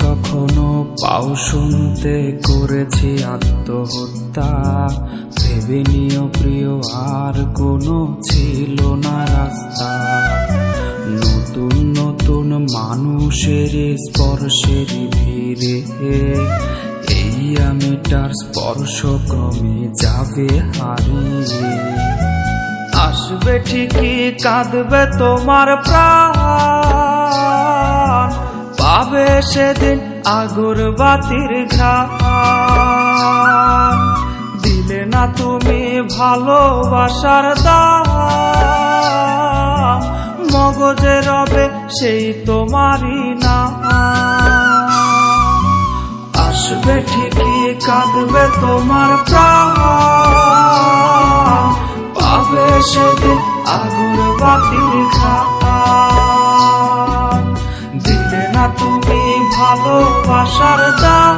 কখনো পাও শুনতে করেছি আত্মহত্যা, ভেবে নিও প্রিয় আর কোনো ছিল না রাস্তা। নতুন নতুন মানুষের স্পর্শের ভিড়ে এই আমিটার স্পর্শ ক্রমে যাবে হারিয়ে। আসবে ঠিকই কাঁদবে তোমার প্রাণ, পাবে সেদিন আগরবাতির ঘ্রাণ। দিলে না তুমি ভালোবাসার দাম, মগজে রবে সেই তোমারই নাম। আসবে ঠিকই কাঁদবে তোমার প্রাণ, পাবে সেদিন আগরবাতির ঘ্রাণ। দিলে না তুমি ভালোবাসার দাম,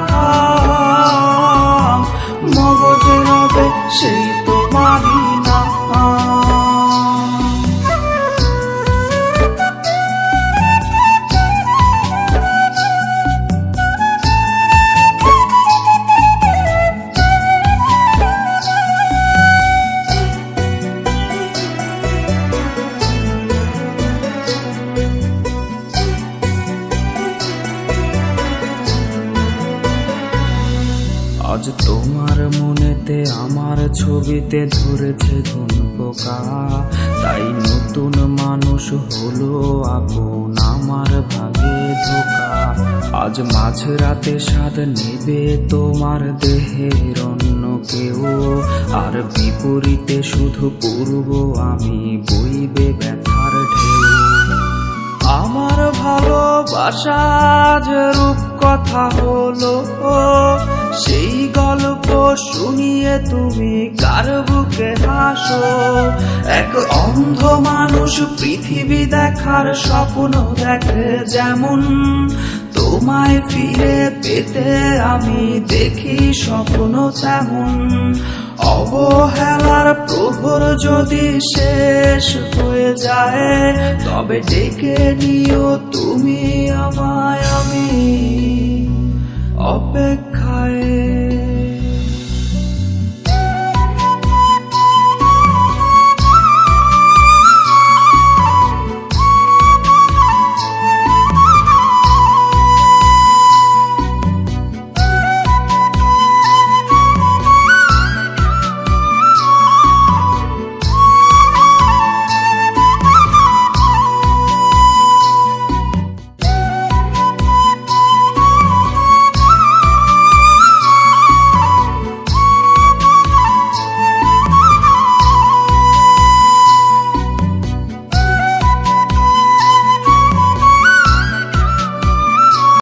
মগজে রবে সেই তোমারই নাম। আজ তোমার মনেতে আমার ছবিতে ধরেছে ধুন পোকা, তাই নতুন মানুষ হলো আপন আমার ভাগে ধোকা। আজ মাঝরাতে স্বাদ নেবে তোমার দেহের অন্য কেউ, আর বিপরীতে শুধু পূর্ব আমি বইবে ব্যথার ঢেউ। আমার ভালোবাসা যে রূপ কথা হলো, সেই গল্প শুনিয়ে তুমি কার বুকে হাসো। এক অন্ধ মানুষ পৃথিবী দেখার স্বপ্ন দেখে যেমন, তোমায় ফিরে পেতে আমি দেখি স্বপ্ন তেমন। অবহেলার প্রহর যদি শেষ হয়ে যায়, তবে ডেকে নিও তুমি আমায়, আমি অপেক্ষা